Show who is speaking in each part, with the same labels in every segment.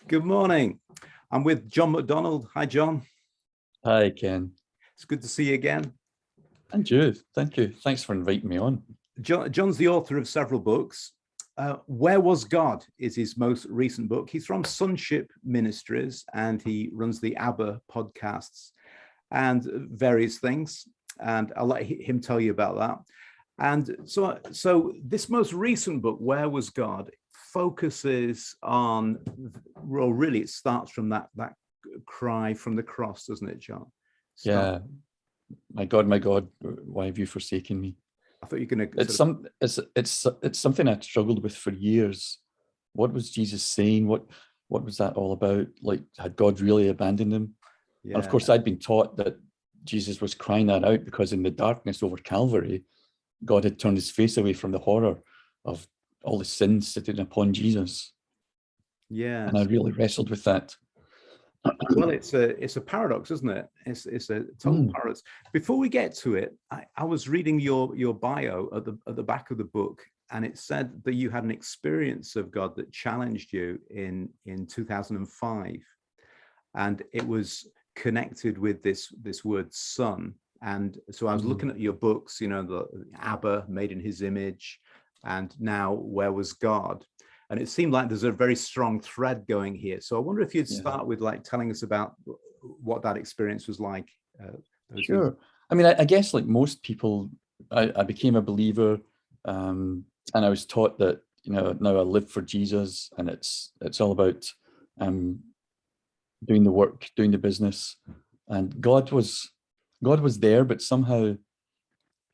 Speaker 1: Good morning. I'm with John MacDonald. Hi, John.
Speaker 2: Hi, Ken.
Speaker 1: It's good to see you again.
Speaker 2: And you. Thank you. Thanks for inviting me on.
Speaker 1: John's the author of several books. Where Was God is his most recent book. He's from Sonship Ministries and he runs the Abba podcasts and various things. And I'll let him tell you about that. And so this most recent book, Where Was God, focuses on, well, really it starts from that cry from the cross, doesn't it, John?
Speaker 2: Yeah. My God, why have you forsaken me?
Speaker 1: I thought you were going to.
Speaker 2: It's something I struggled with for years. What was Jesus saying? What was that all about? Like, had God really abandoned him?
Speaker 1: Yeah.
Speaker 2: And of course, I'd been taught that Jesus was crying that out because in the darkness over Calvary, God had turned his face away from the horror of all the sins sitting upon Jesus.
Speaker 1: Yeah.
Speaker 2: And I really wrestled with that.
Speaker 1: Well, it's a paradox, isn't it? It's a total paradox. Before we get to it, I was reading your bio at the back of the book, and it said that you had an experience of God that challenged you in 2005, and it was connected with this word son. And so I was looking at your books, you know, the Abba, Made in His Image, and now Where Was God? And it seemed like there's a very strong thread going here. So I wonder if you'd start with like telling us about what that experience was like.
Speaker 2: Sure. I mean, I guess like most people, I became a believer, and I was taught that, you know, now I live for Jesus, and it's all about doing the work, doing the business, and God was there, but somehow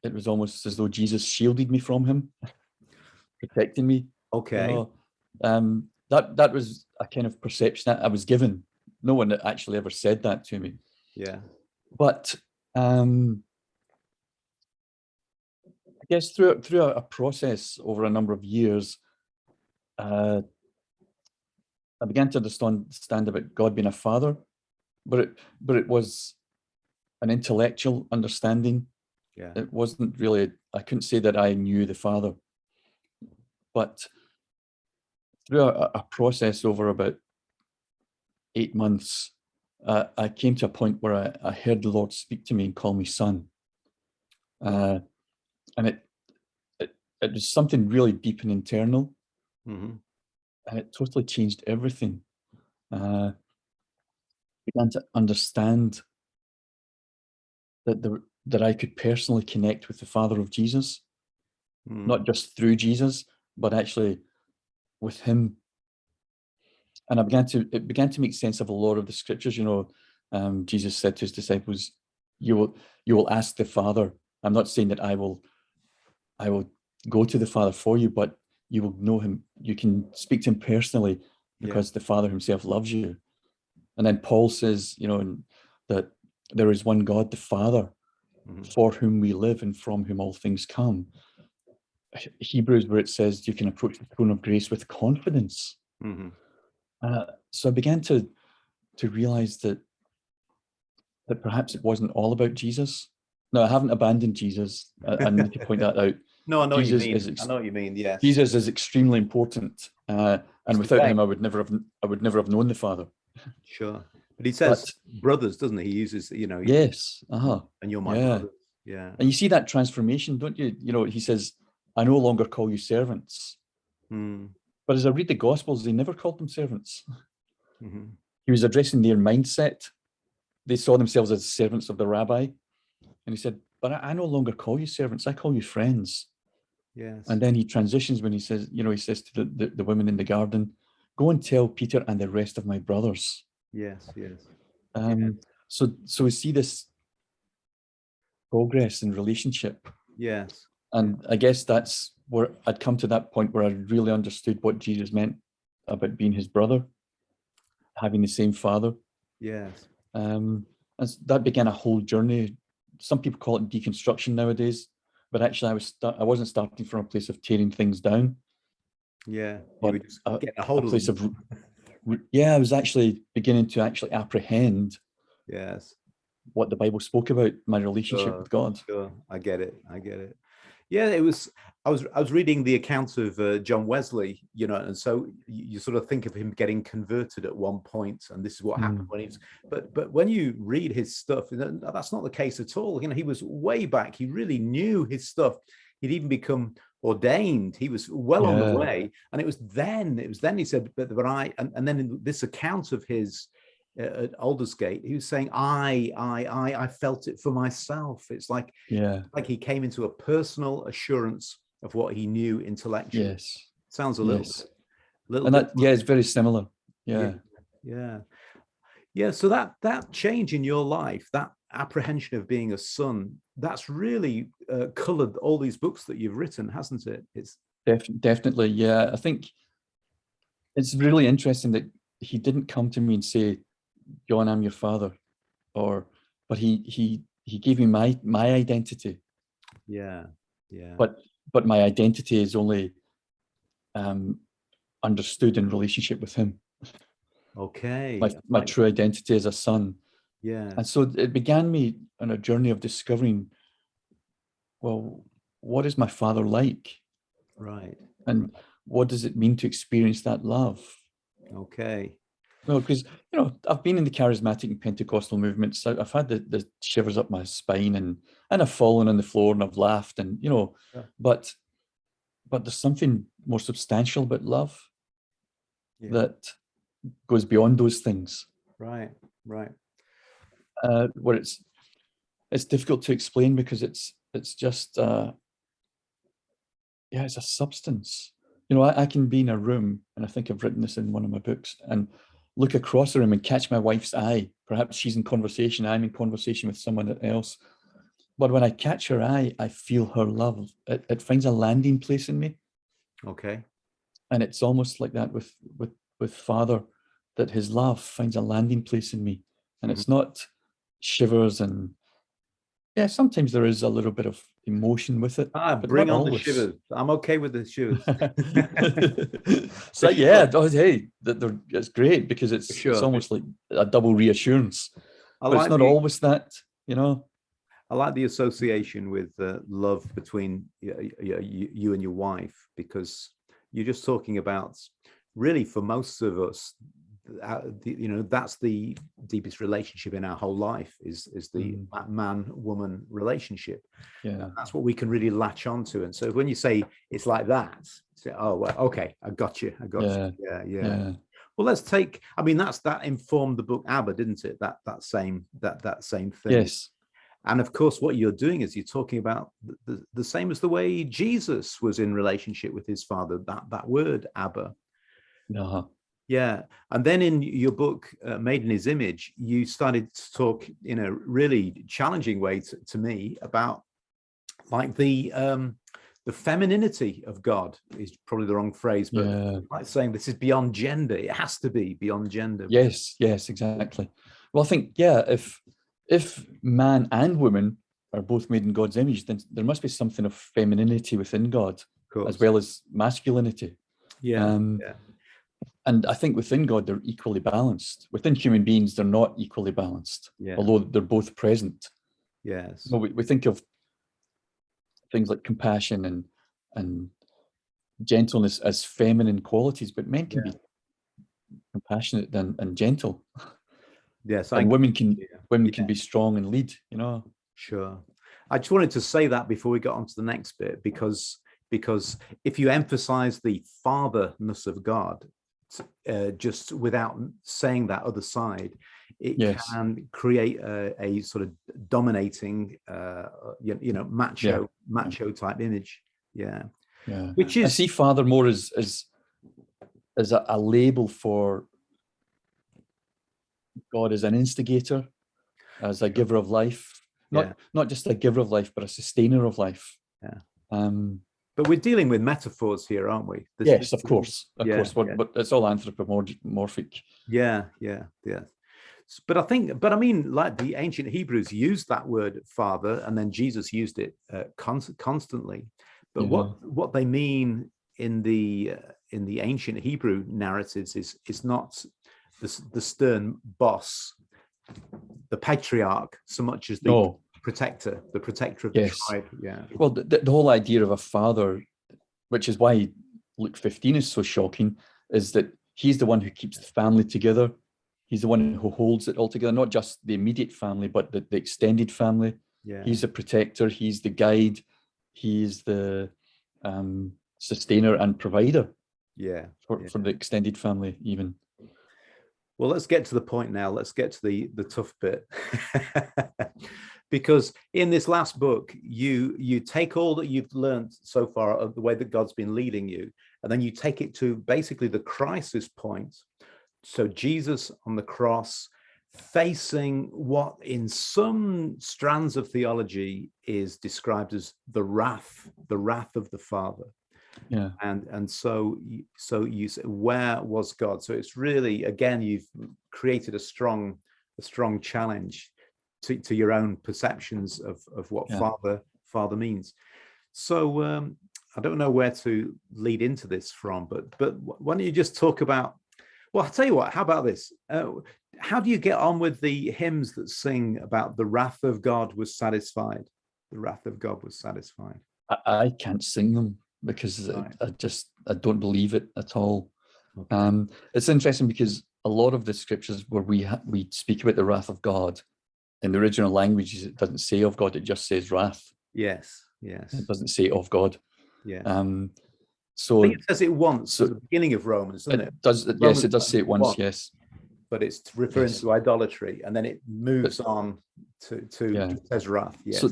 Speaker 2: it was almost as though Jesus shielded me from him, protecting me.
Speaker 1: Okay.
Speaker 2: You know, that was a kind of perception that I was given. No one actually ever said that to me.
Speaker 1: Yeah.
Speaker 2: But I guess through a process over a number of years, I began to understand about God being a father, but it was an intellectual understanding.
Speaker 1: Yeah.
Speaker 2: It wasn't really, I couldn't say that I knew the Father. But through a process over about 8 months, I came to a point where I heard the Lord speak to me and call me son. And it was something really deep and internal.
Speaker 1: Mm-hmm.
Speaker 2: And it totally changed everything. Began to understand that I could personally connect with the Father of Jesus, not just through Jesus, but actually with him. And it began to make sense of a lot of the scriptures. You know, Jesus said to his disciples, you will ask the Father. I'm not saying that I will go to the Father for you, but you will know him. You can speak to him personally because the Father himself loves you. And then Paul says, you know, that there is one God, the Father, for whom we live and from whom all things come. Hebrews, where it says you can approach the throne of grace with confidence. So I began to realize that perhaps it wasn't all about Jesus. No, I haven't abandoned Jesus. I need to point that out.
Speaker 1: No, I know
Speaker 2: Jesus
Speaker 1: what you mean. I know what you mean. Yes.
Speaker 2: Jesus is extremely important, and without him, I would never have known the Father.
Speaker 1: Sure, but he says brothers, doesn't he? He uses, you know.
Speaker 2: Yes.
Speaker 1: And you're my brother. Yeah.
Speaker 2: And you see that transformation, don't you? You know, he says, "I no longer call you servants." But as I read the Gospels, they never called them servants. He was addressing their mindset. They saw themselves as servants of the rabbi. And he said, but I no longer call you servants, I call you friends.
Speaker 1: Yes.
Speaker 2: And then he transitions when he says, you know, he says to the women in the garden, go and tell Peter and the rest of my brothers.
Speaker 1: Yes, yes.
Speaker 2: So we see this progress in relationship.
Speaker 1: Yes.
Speaker 2: And I guess that's where I'd come to that point where I really understood what Jesus meant about being his brother, having the same Father.
Speaker 1: Yes.
Speaker 2: And that began a whole journey. Some people call it deconstruction nowadays, but actually I wasn't starting from a place of tearing things down.
Speaker 1: Yeah,
Speaker 2: but
Speaker 1: getting a hold of
Speaker 2: place of I was actually beginning to actually apprehend
Speaker 1: yes
Speaker 2: what the Bible spoke about, my relationship with God.
Speaker 1: Sure, I get it. Yeah, it was. I was reading the account of John Wesley, and so you sort of think of him getting converted at one point, and this is what happened when he was. But when you read his stuff, that's not the case at all. He was way back. He really knew his stuff. He'd even become ordained. He was well on the way, and it was then he said, "But I," and then in this account of his. At Aldersgate, he was saying, I felt it for myself. It's like he came into a personal assurance of what he knew intellectually.
Speaker 2: Yes.
Speaker 1: Sounds a little
Speaker 2: and that, it's very similar. Yeah.
Speaker 1: So that change in your life, that apprehension of being a son, that's really colored all these books that you've written, hasn't it? It's
Speaker 2: definitely. Yeah. I think it's really interesting that he didn't come to me and say, John, I'm your father, but he gave me my identity.
Speaker 1: Yeah.
Speaker 2: But my identity is only understood in relationship with him.
Speaker 1: Okay.
Speaker 2: My true identity as a son.
Speaker 1: Yeah.
Speaker 2: And so it began me on a journey of discovering, well, what is my father like?
Speaker 1: Right.
Speaker 2: And what does it mean to experience that love?
Speaker 1: Okay.
Speaker 2: Well, because, I've been in the charismatic and Pentecostal movements. I've had the shivers up my spine and I've fallen on the floor and I've laughed and, but there's something more substantial about love that goes beyond those things.
Speaker 1: Right.
Speaker 2: Where it's difficult to explain because it's just, it's a substance. I can be in a room, and I think I've written this in one of my books, and look across the room and catch my wife's eye. Perhaps she's in conversation, I'm in conversation with someone else. But when I catch her eye, I feel her love. It finds a landing place in me.
Speaker 1: Okay.
Speaker 2: And it's almost like that with Father, that his love finds a landing place in me. And it's not shivers and sometimes there is a little bit of emotion with it.
Speaker 1: But bring on the shivers. I'm okay with the shivers.
Speaker 2: So it's great because it's almost like a double reassurance. But it's not always that,
Speaker 1: I like the association with love between you and your wife, because you're just talking about, really, for most of us, that's the deepest relationship in our whole life is the man-woman relationship. And that's what we can really latch onto. And so when you say it's like that, say, oh well, okay, I got you. Yeah. Well, let's take, that informed the book Abba, didn't it? That same thing.
Speaker 2: Yes.
Speaker 1: And of course, what you're doing is you're talking about the same as the way Jesus was in relationship with his father, that word Abba. Yeah. And then in your book, Made in His Image, you started to talk in a really challenging way to me about like the femininity of God is probably the wrong phrase, but like saying this is beyond gender. It has to be beyond gender.
Speaker 2: Yes, exactly. Well, I think, if man and woman are both made in God's image, then there must be something of femininity within God as well as masculinity. And I think within God, they're equally balanced. Within human beings, they're not equally balanced, although they're both present.
Speaker 1: Yes.
Speaker 2: Well, we think of things like compassion and gentleness as feminine qualities, but men can be compassionate and gentle.
Speaker 1: Yes.
Speaker 2: And women can be strong and lead,
Speaker 1: Sure. I just wanted to say that before we got on to the next bit, because if you emphasize the fatherness of God, just without saying that other side, it can create a sort of dominating, macho type image. Which is,
Speaker 2: I see father more as a label for God as an instigator, as a giver of life, not just a giver of life, but a sustainer of life.
Speaker 1: But we're dealing with metaphors here, aren't we?
Speaker 2: Yes, of course. But it's all anthropomorphic.
Speaker 1: Yeah. But I mean, like the ancient Hebrews used that word father, and then Jesus used it constantly. But what they mean in the ancient Hebrew narratives is not the stern boss, the patriarch, so much as the protector of the
Speaker 2: Yes.
Speaker 1: tribe. Yeah.
Speaker 2: Well, the whole idea of a father, which is why Luke 15 is so shocking, is that he's the one who keeps the family together. He's the one who holds it all together, not just the immediate family, but the extended family.
Speaker 1: Yeah.
Speaker 2: He's the protector, he's the guide, he's the sustainer and provider.
Speaker 1: Yeah.
Speaker 2: For the extended family, even.
Speaker 1: Well, let's get to the point now. Let's get to the tough bit. Because in this last book, you take all that you've learned so far of the way that God's been leading you, and then you take it to basically the crisis point. So Jesus on the cross, facing what in some strands of theology is described as the wrath of the Father.
Speaker 2: Yeah.
Speaker 1: And so you say, where was God? So it's really, again, you've created a strong challenge to your own perceptions of what father means. So I don't know where to lead into this from, but why don't you just talk about, well, I'll tell you what, how about this? How do you get on with the hymns that sing about the wrath of God was satisfied? The wrath of God was satisfied.
Speaker 2: I can't sing them because I don't believe it at all.
Speaker 1: Okay.
Speaker 2: It's interesting because a lot of the scriptures where we speak about the wrath of God, in the original languages, it doesn't say of God, it just says wrath.
Speaker 1: Yes.
Speaker 2: It doesn't say of God.
Speaker 1: Yeah.
Speaker 2: So
Speaker 1: I think it says it once at the beginning of Romans, doesn't it?
Speaker 2: Yes, it does say it once, yes.
Speaker 1: But it's referring to idolatry, and then it moves on to it says wrath. Yes.
Speaker 2: So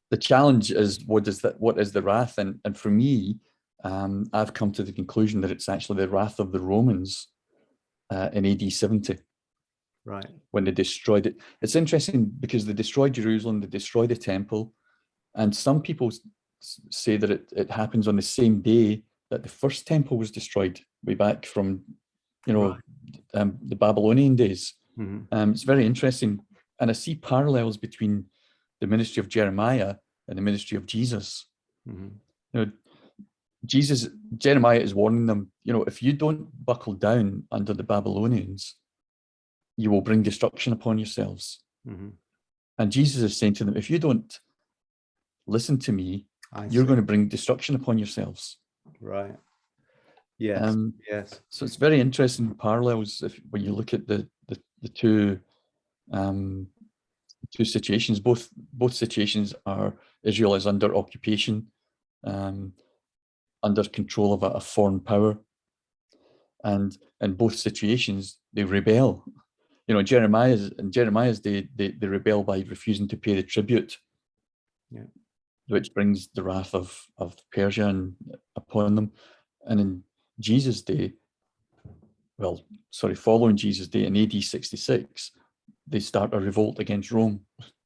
Speaker 2: the challenge is what is the wrath? And for me, I've come to the conclusion that it's actually the wrath of the Romans in AD 70.
Speaker 1: Right.
Speaker 2: When they destroyed it. It's interesting because they destroyed Jerusalem, they destroyed the temple, and some people say that it happens on the same day that the first temple was destroyed, way back from, the Babylonian days.
Speaker 1: Mm-hmm.
Speaker 2: It's very interesting, and I see parallels between the ministry of Jeremiah and the ministry of Jesus.
Speaker 1: Mm-hmm.
Speaker 2: Jeremiah is warning them, if you don't buckle down under the Babylonians, you will bring destruction upon yourselves.
Speaker 1: Mm-hmm.
Speaker 2: And Jesus is saying to them, if you don't listen to me, you're going to bring destruction upon yourselves.
Speaker 1: Right. Yes. Yes.
Speaker 2: So it's very interesting parallels when you look at the two situations. Both situations are Israel is under occupation, under control of a foreign power, and in both situations they rebel. Jeremiah's day, they rebel by refusing to pay the tribute, which brings the wrath of Persia upon them. And in Jesus' day, following Jesus' day in AD 66, they start a revolt against Rome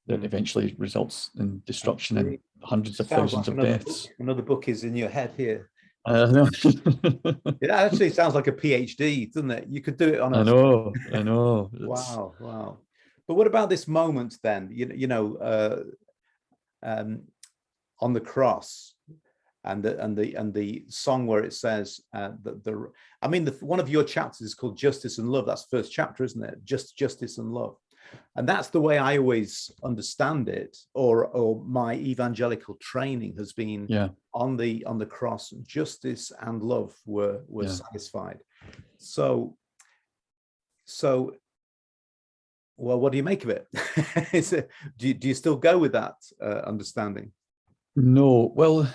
Speaker 2: that eventually results in destruction and hundreds of thousands of deaths.
Speaker 1: Another book is in your head here.
Speaker 2: No.
Speaker 1: It actually sounds like a PhD, doesn't it? You could do it on
Speaker 2: I know.
Speaker 1: Wow. But what about this moment then? On the cross, and the song where it says that one of your chapters is called Justice and Love. That's the first chapter, isn't it? Just justice and love. And that's the way I always understand it, or my evangelical training has been on the cross. Justice and love were satisfied. So, well, what do you make of it? Do you still go with that understanding?
Speaker 2: No. Well,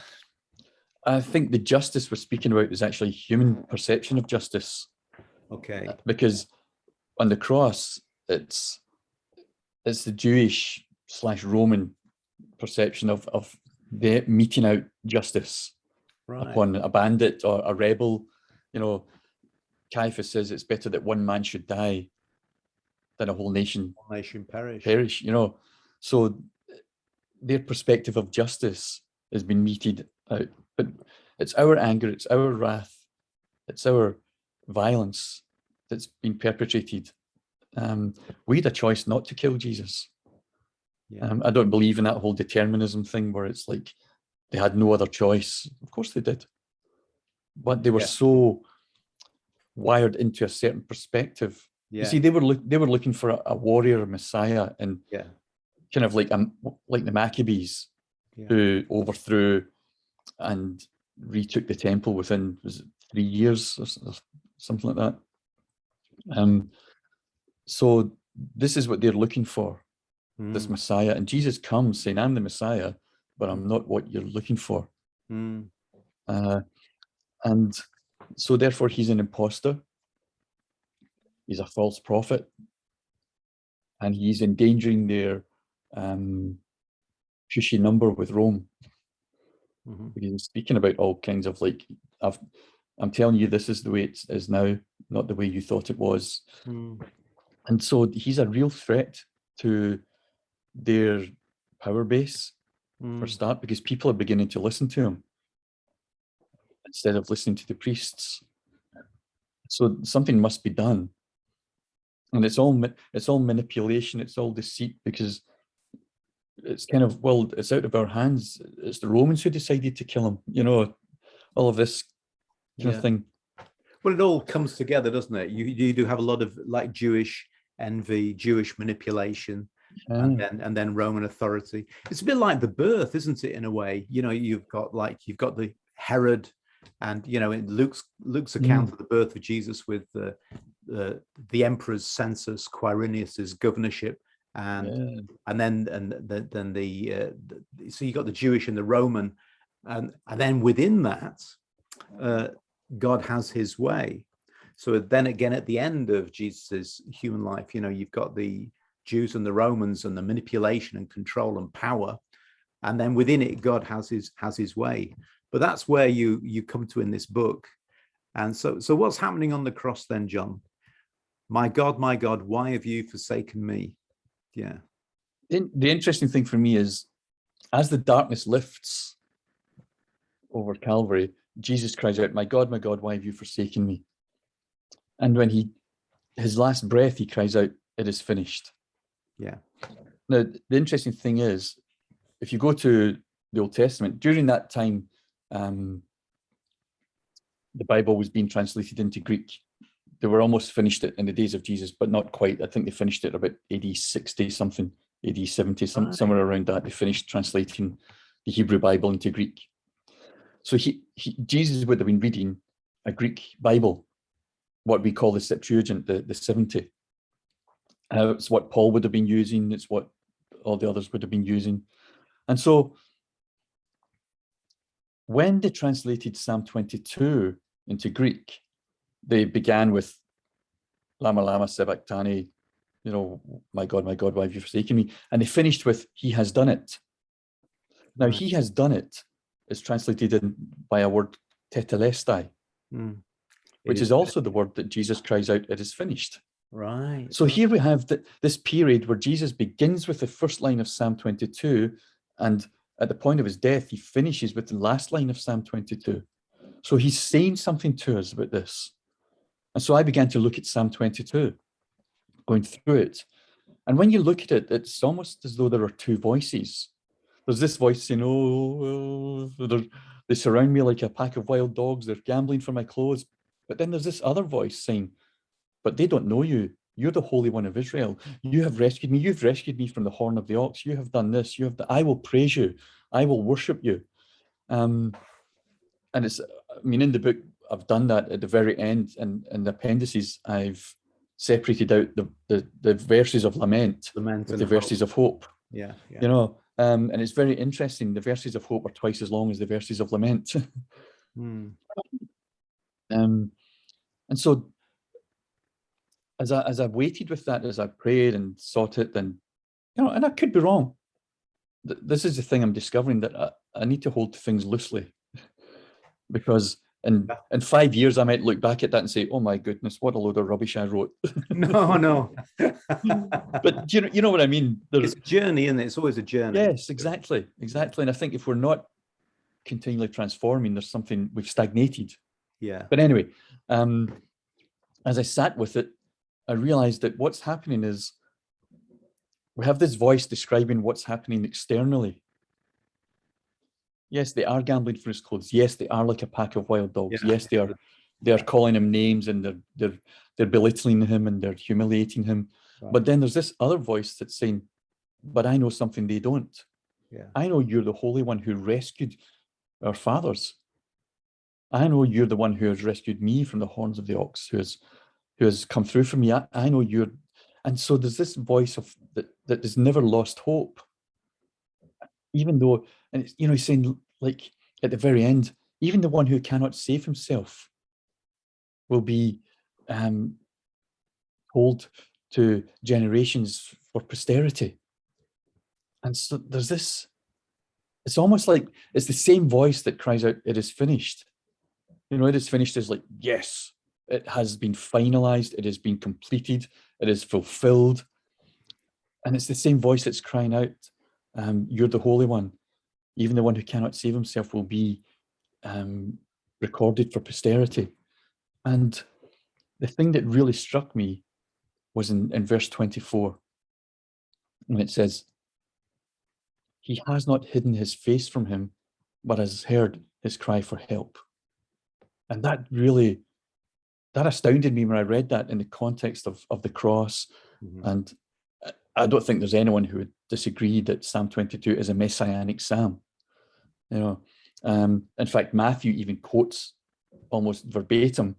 Speaker 2: I think the justice we're speaking about is actually human perception of justice.
Speaker 1: Okay.
Speaker 2: Because on the cross, it's the Jewish/Roman perception of the meting out justice upon a bandit or a rebel. Caiaphas says it's better that one man should die than a whole nation perish. So their perspective of justice has been meted out. But it's our anger, it's our wrath, it's our violence that's been perpetrated. We had a choice not to kill Jesus. I don't believe in that whole determinism thing where it's like they had no other choice. Of course they did. But they were so wired into a certain perspective You see, they were looking for a warrior Messiah, and kind of like the Maccabees, who overthrew and retook the temple within, was it 3 years or something like that. So this is what they're looking for, this Messiah. And Jesus comes saying, I'm the Messiah, but I'm not what you're looking for. And so therefore he's an imposter. He's a false prophet. And he's endangering their cushy number with Rome. He's speaking about all kinds of like, I'm telling you, this is the way it is now, not the way you thought it was. And so he's a real threat to their power base, for a start, because people are beginning to listen to him instead of listening to the priests. So something must be done. And it's all manipulation, it's all deceit, because it's kind of, well, it's out of our hands. It's the Romans who decided to kill him, you know, all of this kind of thing.
Speaker 1: Well, it all comes together, doesn't it? You do have a lot of like Jewish envy, Jewish manipulation, and then Roman authority. It's a bit like the birth, isn't it, in a way? You know, you've got the Herod, and you know, in Luke's account of the birth of Jesus with the emperor's census, Quirinius's governorship, and then so you got the Jewish and the Roman, and then within that, God has his way. So then again, at the end of Jesus's human life, you know, you've got the Jews and the Romans and the manipulation and control and power, and then within it, God has his way. But that's where you come to in this book. And so what's happening on the cross then, John? My God, why have you forsaken me? Yeah.
Speaker 2: The interesting thing for me is, as the darkness lifts over Calvary, Jesus cries out, my God, why have you forsaken me? And when his last breath, he cries out, it is finished.
Speaker 1: Yeah.
Speaker 2: Now, the interesting thing is, if you go to the Old Testament, during that time, the Bible was being translated into Greek. They were almost finished it in the days of Jesus, but not quite. I think they finished it about AD 60 something, AD 70, somewhere around that. They finished translating the Hebrew Bible into Greek. So Jesus would have been reading a Greek Bible, what we call the Septuagint, the 70. It's what Paul would have been using. It's what all the others would have been using. And so when they translated Psalm 22 into Greek, they began with Lama Lama Sabachthani, you know, my God, why have you forsaken me? And they finished with, he has done it. Now, he has done it is translated by a word, tetelestai, which is also the word that Jesus cries out, it is finished.
Speaker 1: Right.
Speaker 2: So here we have this period where Jesus begins with the first line of Psalm 22, and at the point of his death, he finishes with the last line of Psalm 22. So he's saying something to us about this. And so I began to look at Psalm 22, going through it. And when you look at it, it's almost as though there are two voices. There's this voice saying, oh, they surround me like a pack of wild dogs. They're gambling for my clothes. But then there's this other voice saying, but they don't know you. You're the Holy One of Israel. You have rescued me. You've rescued me from the horn of the ox. You have done this. I will praise you. I will worship you. And it's, I mean, in the book, I've done that at the very end, and in the appendices, I've separated out the verses of lament with the verses of hope.
Speaker 1: Yeah.
Speaker 2: You know, and it's very interesting. The verses of hope are twice as long as the verses of lament. And so, as I waited with that, as I prayed and sought it, and you know, and I could be wrong. This is the thing I'm discovering, that I need to hold things loosely, because in 5 years I might look back at that and say, "Oh my goodness, what a load of rubbish I wrote."
Speaker 1: No.
Speaker 2: But you know what I mean.
Speaker 1: It's a journey, isn't it? It's always a journey.
Speaker 2: Yes, exactly. And I think if we're not continually transforming, there's something, we've stagnated.
Speaker 1: Yeah.
Speaker 2: But anyway, as I sat with it, I realized that what's happening is we have this voice describing what's happening externally. Yes, they are gambling for his clothes. Yes, they are like a pack of wild dogs.
Speaker 1: Yeah.
Speaker 2: Yes, they are calling him names, and they're they're belittling him and they're humiliating him.
Speaker 1: Right.
Speaker 2: But then there's this other voice that's saying, but I know something they don't.
Speaker 1: Yeah.
Speaker 2: I know you're the Holy One who rescued our fathers. I know you're the one who has rescued me from the horns of the ox, who has come through for me. I know you're, and so there's this voice of that has never lost hope, even though, and it's, he's saying, like, at the very end, even the one who cannot save himself will be told to generations for posterity. And so there's this, it's almost like it's the same voice that cries out, it is finished. It is finished is like, yes, it has been finalized, it has been completed, it is fulfilled. And it's the same voice that's crying out, you're the Holy One. Even the one who cannot save himself will be recorded for posterity. And the thing that really struck me was in verse 24, when it says, he has not hidden his face from him, but has heard his cry for help. And that astounded me when I read that in the context of the cross. Mm-hmm. And I don't think there's anyone who would disagree that Psalm 22 is a messianic psalm. In fact, Matthew even quotes almost verbatim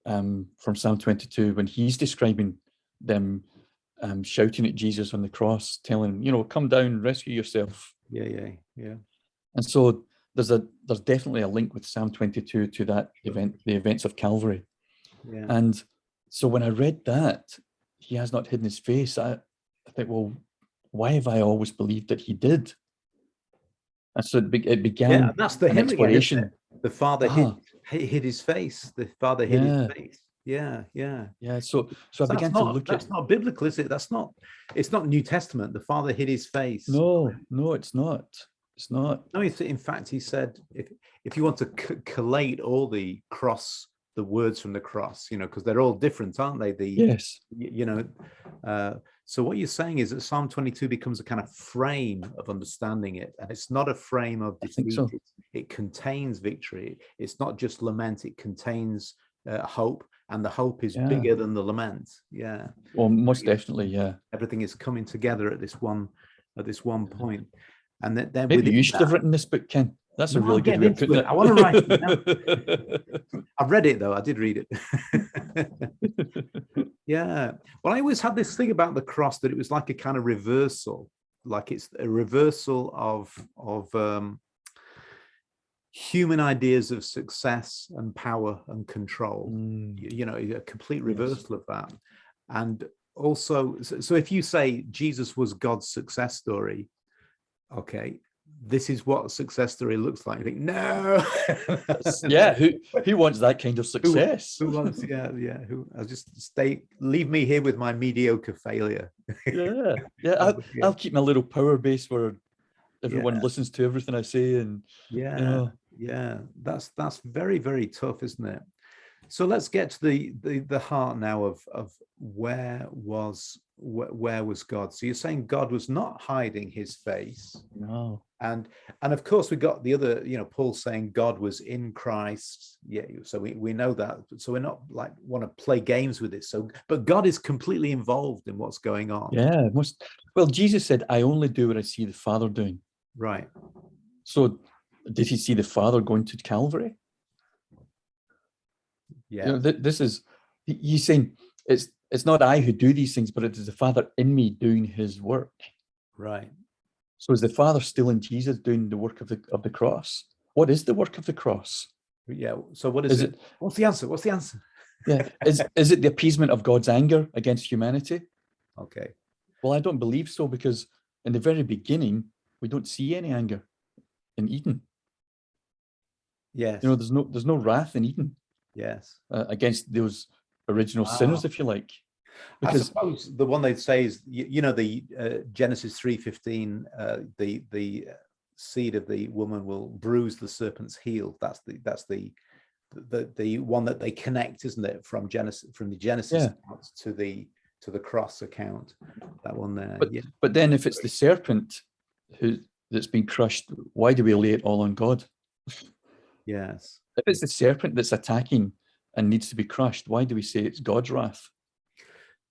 Speaker 2: from Psalm 22 when he's describing them shouting at Jesus on the cross, telling him, come down, rescue yourself.
Speaker 1: Yeah.
Speaker 2: And so there's definitely a link with Psalm 22 to that event, the events of Calvary. Yeah. And so when I read that, he has not hidden his face, I think, well, why have I always believed that he did? And so it began.
Speaker 1: Yeah, that's the hymn again. The Father hid his face. The Father hid his face. Yeah.
Speaker 2: So I began to look at.
Speaker 1: That's not biblical, is it? It's not New Testament. The Father hid his face.
Speaker 2: No, it's not. It's not.
Speaker 1: No, in fact, he said, if you want to collate all the words from the cross, because they're all different, aren't they?
Speaker 2: Yes.
Speaker 1: So what you're saying is that Psalm 22 becomes a kind of frame of understanding it, and it's not a frame of defeat.
Speaker 2: So.
Speaker 1: It contains victory. It's not just lament. It contains hope, and the hope is bigger than the lament. Yeah.
Speaker 2: Well, most definitely, yeah.
Speaker 1: Everything is coming together at this one point, and then
Speaker 2: maybe you should have written this book, Ken. That's a really good way of putting it.
Speaker 1: I want to write it down. I've read it though. I did read it. Yeah. Well, I always had this thing about the cross that it was like a kind of reversal, like it's a reversal of human ideas of success and power and control. A complete reversal of that. And also, so if you say Jesus was God's success story, okay, this is what a success story looks like. You think, no.
Speaker 2: Yeah, who wants that kind of success?
Speaker 1: Who wants, who I'll just leave me here with my mediocre failure.
Speaker 2: I'll keep my little power base where everyone listens to everything I say, and
Speaker 1: that's very, very tough, isn't it? So let's get to the heart now of where was God. So you're saying God was not hiding his face.
Speaker 2: No.
Speaker 1: And of course we got the other, Paul saying God was in Christ. Yeah. So we know that. So we're not like want to play games with it. So, but God is completely involved in what's going on.
Speaker 2: Yeah. Well, Jesus said, I only do what I see the Father doing.
Speaker 1: Right.
Speaker 2: So did he see the Father going to Calvary?
Speaker 1: Yeah.
Speaker 2: This is, he's saying it's not I who do these things, but it is the Father in me doing his work.
Speaker 1: Right.
Speaker 2: So is the Father still in Jesus doing the work of the cross? What is the work of the cross?
Speaker 1: Yeah. So what is it? What's the answer?
Speaker 2: Yeah. Is it the appeasement of God's anger against humanity?
Speaker 1: Okay.
Speaker 2: Well, I don't believe so, because in the very beginning, we don't see any anger in Eden.
Speaker 1: Yes.
Speaker 2: There's no wrath in Eden.
Speaker 1: Yes.
Speaker 2: Against those original sinners, if you like.
Speaker 1: Because I suppose the one they'd say is, the Genesis 3:15, the seed of the woman will bruise the serpent's heel. That's the one that they connect, isn't it, from the Genesis account to the cross account. That one there.
Speaker 2: But then if it's the serpent that's been crushed, why do we lay it all on God?
Speaker 1: Yes.
Speaker 2: If it's the serpent that's attacking and needs to be crushed, why do we say it's God's wrath?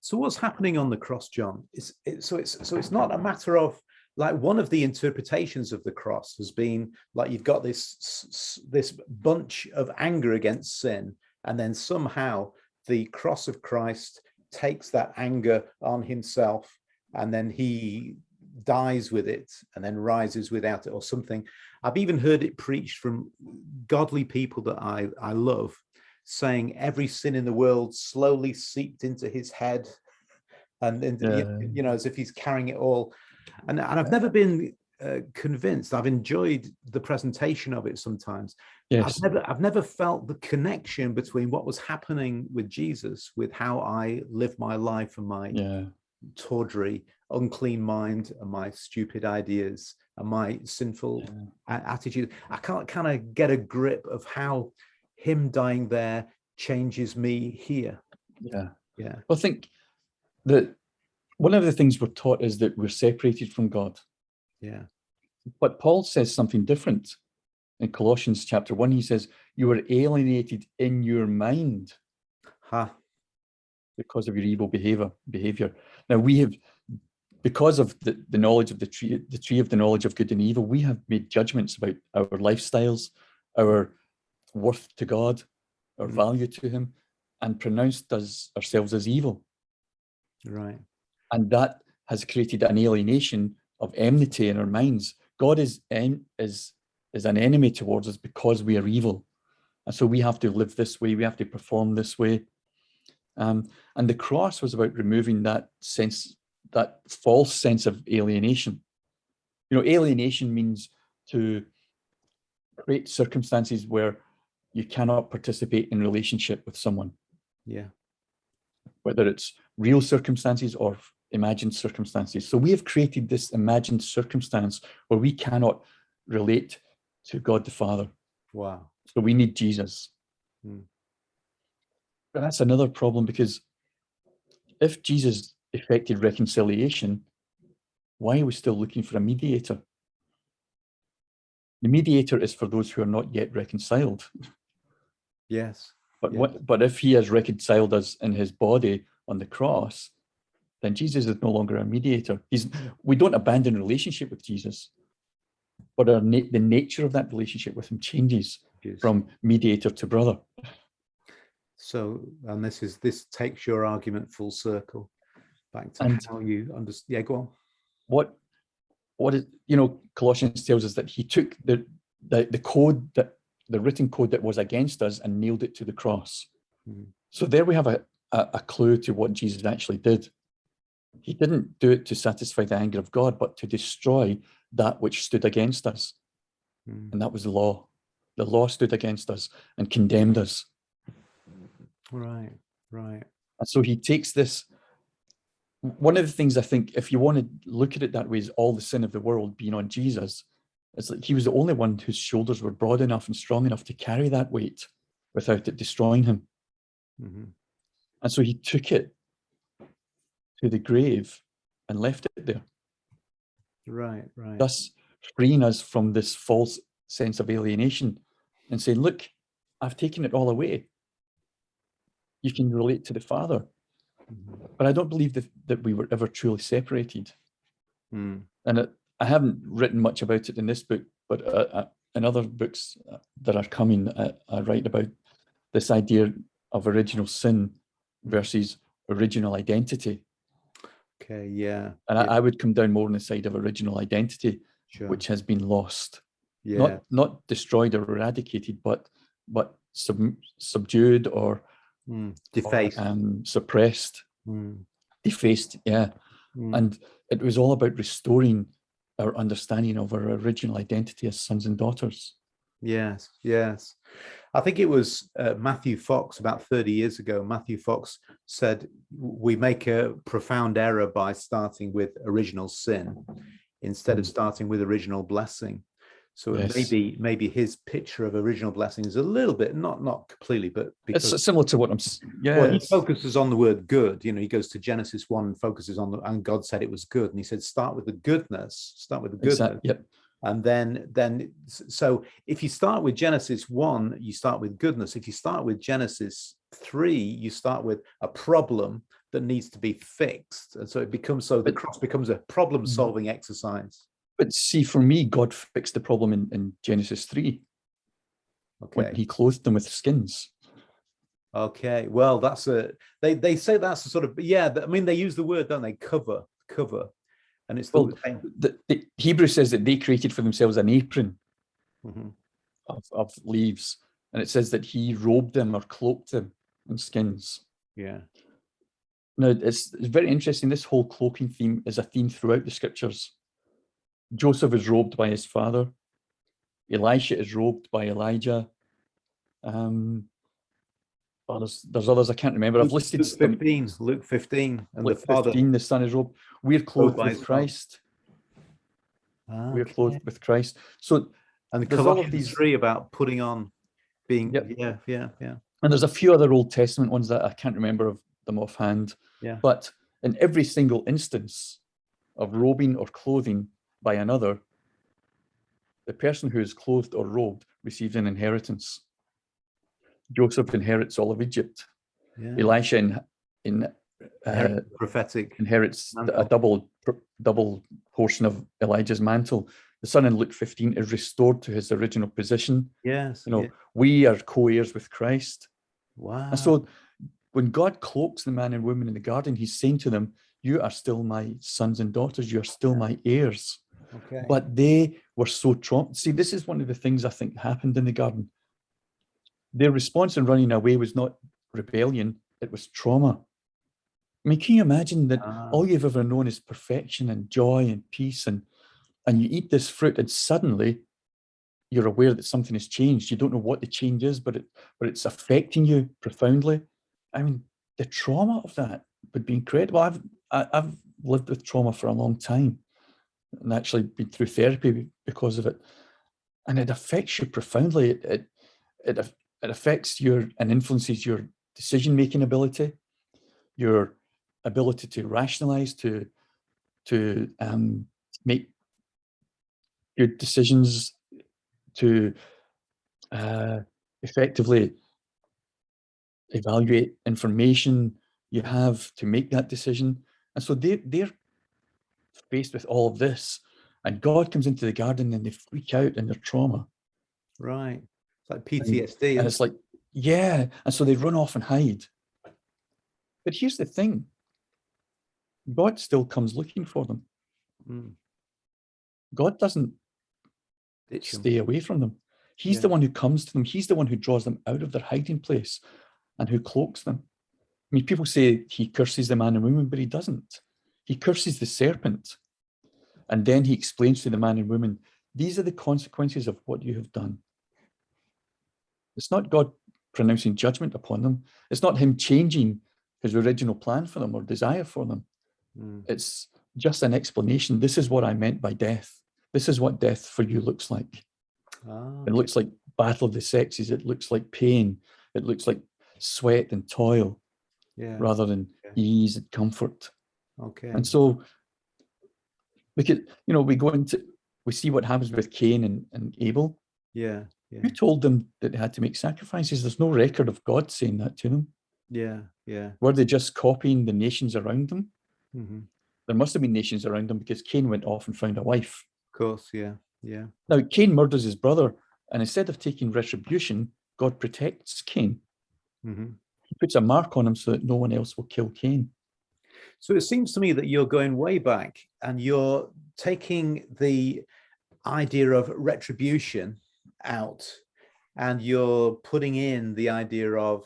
Speaker 1: So what's happening on the cross, John? It's not a matter of, like, one of the interpretations of the cross has been like you've got this bunch of anger against sin, and then somehow the cross of Christ takes that anger on himself, and then he dies with it and then rises without it, or something. I've even heard it preached from godly people that I love, saying every sin in the world slowly seeped into his head, and you know, as if he's carrying it all. And I've never been convinced. I've enjoyed the presentation of it sometimes.
Speaker 2: Yes.
Speaker 1: I've never felt the connection between what was happening with Jesus with how I live my life and my tawdry, unclean mind and my stupid ideas and my sinful attitude. I can't kind of get a grip of how him dying there changes me here.
Speaker 2: Yeah.
Speaker 1: Well,
Speaker 2: I think that one of the things we're taught is that we're separated from God.
Speaker 1: Yeah.
Speaker 2: But Paul says something different in Colossians chapter 1. He says, you were alienated in your mind because of your evil behavior. Now we have, because of the knowledge of the tree of the knowledge of good and evil, we have made judgments about our lifestyles, our worth to God, our value to him, and pronounced ourselves as evil.
Speaker 1: Right.
Speaker 2: And that has created an alienation of enmity in our minds. God is an enemy towards us because we are evil. And so we have to live this way, we have to perform this way. And the cross was about removing that sense, that false sense of alienation. You know, alienation means to create circumstances where you cannot participate in relationship with someone.
Speaker 1: Yeah.
Speaker 2: Whether it's real circumstances or imagined circumstances. So we have created this imagined circumstance where we cannot relate to God the Father.
Speaker 1: Wow.
Speaker 2: So we need Jesus. But that's another problem, because if Jesus effected reconciliation, why are we still looking for a mediator? The mediator is for those who are not yet reconciled.
Speaker 1: Yes.
Speaker 2: But if he has reconciled us in his body on the cross, then Jesus is no longer a mediator. We don't abandon relationship with Jesus, but the nature of that relationship with him changes from mediator to brother. So,
Speaker 1: and this takes your argument full circle back to how you understand. Yeah, go on.
Speaker 2: What is, you know, Colossians tells us that he took the code, that the written code that was against us, and nailed it to the cross. So there we have a clue to what Jesus actually did. He didn't do it to satisfy the anger of God, but to destroy that which stood against us. And that was the law. The law stood against us and condemned us.
Speaker 1: Right.
Speaker 2: And so he takes this. One of the things I think, if you want to look at it that way, is all the sin of the world being on Jesus. It's like he was the only one whose shoulders were broad enough and strong enough to carry that weight without it destroying him. And so he took it to the grave and left it there.
Speaker 1: Right.
Speaker 2: Thus freeing us from this false sense of alienation and saying, look, I've taken it all away. You can relate to the Father. But I don't believe that we were ever truly separated. And I haven't written much about it in this book, but in other books that are coming, I write about this idea of original sin versus original identity.
Speaker 1: Okay, yeah.
Speaker 2: And I would come down more on the side of original identity, which has been lost. Not destroyed or eradicated, but subdued or
Speaker 1: defaced,
Speaker 2: suppressed, defaced. And it was all about restoring our understanding of our original identity as sons and daughters.
Speaker 1: Yes. I think it was Matthew Fox about 30 years ago. Matthew Fox said, we make a profound error by starting with original sin instead of starting with original blessing. So maybe his picture of original blessing is a little bit, not completely, but because
Speaker 2: it's similar to what I'm.
Speaker 1: Well, he focuses on the word good. You know, he goes to Genesis 1 and focuses on and God said it was good, and he said start with the goodness.
Speaker 2: Exactly. Yep.
Speaker 1: And then so if you start with Genesis 1, you start with goodness. If you start with Genesis 3, you start with a problem that needs to be fixed. And so it becomes, the cross becomes a problem-solving exercise.
Speaker 2: But see, for me, God fixed the problem in Genesis 3.
Speaker 1: Okay.
Speaker 2: When he clothed them with skins.
Speaker 1: Okay. Well, they say that's a sort of, I mean, they use the word, don't they? Cover. And it's
Speaker 2: the Hebrew says that they created for themselves an apron of leaves. And it says that he robed them or cloaked them in skins.
Speaker 1: Yeah.
Speaker 2: Now, it's very interesting. This whole cloaking theme is a theme throughout the scriptures. Joseph is robed by his father. Elisha is robed by Elijah. There's others I can't remember. I've listed
Speaker 1: Luke 15, and
Speaker 2: Luke
Speaker 1: the father.
Speaker 2: 15, the son is robed. We're clothed with Christ. We're clothed with Christ. So,
Speaker 1: and the Colossians 3 about putting on, being. Yeah.
Speaker 2: And there's a few other Old Testament ones that I can't remember of them offhand.
Speaker 1: Yeah.
Speaker 2: But in every single instance of robing or clothing by another, the person who is clothed or robed receives an inheritance. Joseph inherits all of Egypt.
Speaker 1: Yeah.
Speaker 2: Elisha
Speaker 1: prophetic
Speaker 2: inherits mantle. A double portion of Elijah's mantle. The son in Luke 15 is restored to his original position.
Speaker 1: Yes.
Speaker 2: We are co-heirs with Christ.
Speaker 1: Wow.
Speaker 2: And so when God cloaks the man and woman in the garden, he's saying to them, you are still my sons and daughters. You are still my heirs.
Speaker 1: Okay.
Speaker 2: But they were so traumatized. See, this is one of the things I think happened in the garden. Their response in running away was not rebellion, it was trauma. I mean, can you imagine that all you've ever known is perfection and joy and peace, and you eat this fruit and suddenly you're aware that something has changed. You don't know what the change is, but it's affecting you profoundly. I mean, the trauma of that would be incredible. I've lived with trauma for a long time and actually been through therapy because of it. And it affects you profoundly. It affects and influences your decision-making ability, your ability to rationalize, to make good decisions, to effectively evaluate information you have to make that decision. And so they're faced with all of this, and God comes into the garden and they freak out in their trauma.
Speaker 1: Right. It's like PTSD.
Speaker 2: And it's like, yeah. And so they run off and hide. But here's the thing. God still comes looking for them. God doesn't stay away from them. He's the one who comes to them. He's the one who draws them out of their hiding place and who cloaks them. I mean, people say he curses the man and woman, but he doesn't. He curses the serpent. And then he explains to the man and woman, these are the consequences of what you have done. It's not God pronouncing judgment upon them. It's not him changing his original plan for them or desire for them. It's just an explanation. This is what I meant by death. This is what death for you looks like. It looks like battle of the sexes. It looks like pain. It looks like sweat and toil rather than ease and comfort.
Speaker 1: Okay.
Speaker 2: And so we see what happens with Cain and Abel.
Speaker 1: Yeah.
Speaker 2: Who told them that they had to make sacrifices? There's no record of God saying that to them.
Speaker 1: Yeah.
Speaker 2: Were they just copying the nations around them?
Speaker 1: Mm-hmm.
Speaker 2: There must have been nations around them because Cain went off and found a wife.
Speaker 1: Of course, yeah.
Speaker 2: Now, Cain murders his brother, and instead of taking retribution, God protects Cain.
Speaker 1: Mm-hmm.
Speaker 2: He puts a mark on him so that no one else will kill Cain.
Speaker 1: So it seems to me that you're going way back and you're taking the idea of retribution out and you're putting in the idea of,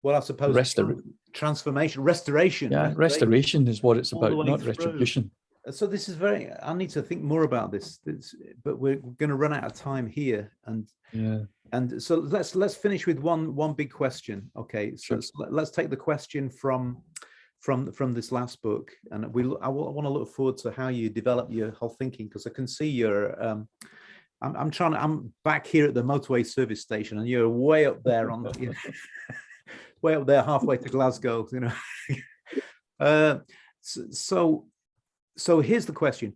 Speaker 1: well, I suppose transformation, restoration.
Speaker 2: Yeah, restoration is what it's about, not retribution.
Speaker 1: So this is I need to think more about this, but we're going to run out of time here. And so let's finish with one big question. Okay, so let's take the question from this last book, and I want to look forward to how you develop your whole thinking, because I can see you're I'm back here at the motorway service station, and you're way up there on way up there halfway to Glasgow, So here's the question.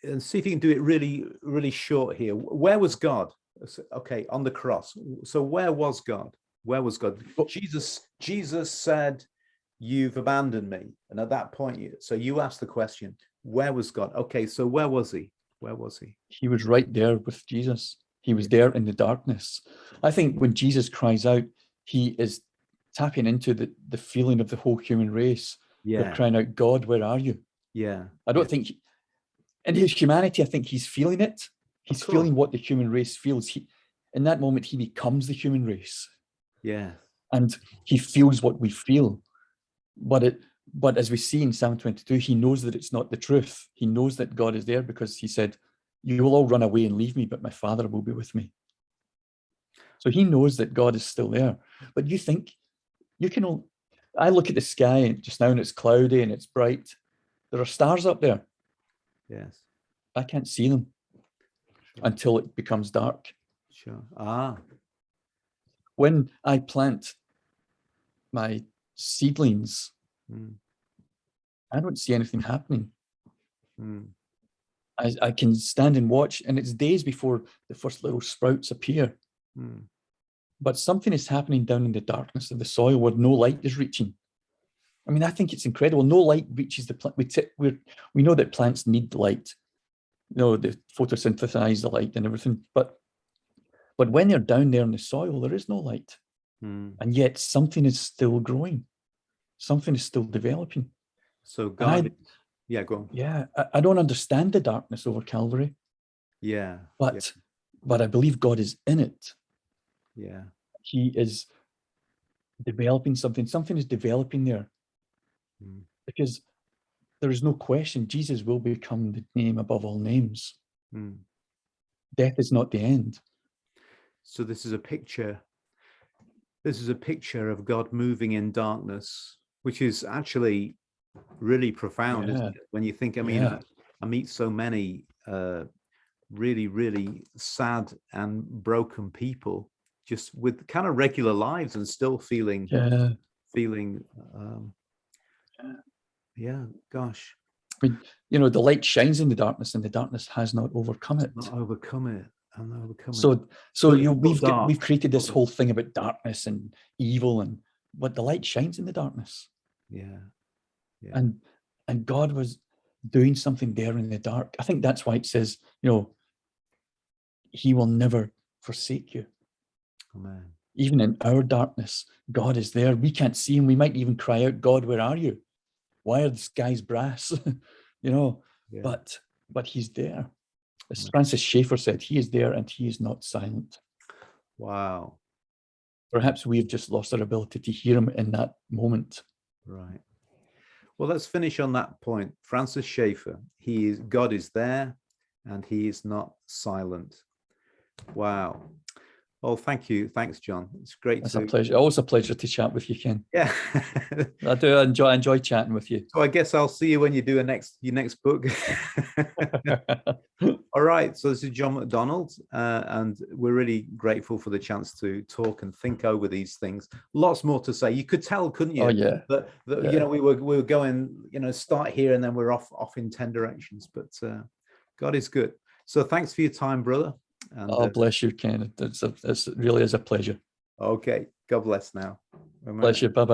Speaker 1: and see if you can do it really, really short here. Where was God? Okay, on the cross. So where was God? Where was God? Jesus said, "You've abandoned me." And at that point, so you asked the question, where was God? Okay, so where was he? Where was he?
Speaker 2: He was right there with Jesus. He was there in the darkness. I think when Jesus cries out, he is tapping into the feeling of the whole human race. They're crying out, "God, where are you?" I don't think, in his humanity, I think he's feeling it. He's feeling what the human race feels. In that moment, he becomes the human race. And he feels what we feel. But as we see in Psalm 22, he knows that it's not the truth. He knows that God is there because he said, "You will all run away and leave me, but my Father will be with me." So he knows that God is still there. But you think, I look at the sky just now and it's cloudy and it's bright. There are stars up there. I can't see them until it becomes dark. When I plant my seedlings, I don't see anything happening. I can stand and watch, and it's days before the first little sprouts appear. But something is happening down in the darkness of the soil where no light is reaching. I mean, I think it's incredible. No light reaches the plant. We know that plants need light. They photosynthesize the light and everything. But when they're down there in the soil, there is no light. And yet something is still growing. Something is still developing.
Speaker 1: So God, go on.
Speaker 2: I don't understand the darkness over Calvary. But I believe God is in it. He is developing something. Something is developing there. Because there is no question Jesus will become the name above all names. Death is not the end.
Speaker 1: So this is a picture. This is a picture of God moving in darkness, which is actually really profound, isn't it? When you think, I mean, I meet so many really, really sad and broken people, just with kind of regular lives and still feeling, gosh.
Speaker 2: I mean, the light shines in the darkness, and the darkness has not overcome it. So we've created this whole thing about darkness and evil, but the light shines in the darkness. And God was doing something there in the dark. I think that's why it says, he will never forsake you.
Speaker 1: Amen.
Speaker 2: Even in our darkness, God is there. We can't see him. We might even cry out, "God, where are you? Why are the skies brass?" But he's there. As Francis Schaeffer said, he is there and he is not silent.
Speaker 1: Wow.
Speaker 2: Perhaps we've just lost our ability to hear him in that moment.
Speaker 1: Right. Well, let's finish on that point. Francis Schaeffer, God is there and he is not silent. Wow. Well, thank you. Thanks, John. It's great.
Speaker 2: It's a pleasure. Always a pleasure to chat with you, Ken.
Speaker 1: Yeah.
Speaker 2: I do enjoy chatting with you.
Speaker 1: So I guess I'll see you when you do your next book. All right. So this is John MacDonald, and we're really grateful for the chance to talk and think over these things. Lots more to say. You could tell, couldn't you?
Speaker 2: Oh yeah.
Speaker 1: We were going, start here and then we're off in 10 directions. But God is good. So thanks for your time, brother. And,
Speaker 2: bless you, Ken. It really is a pleasure.
Speaker 1: Okay. God bless now.
Speaker 2: Bless you. Bye-bye.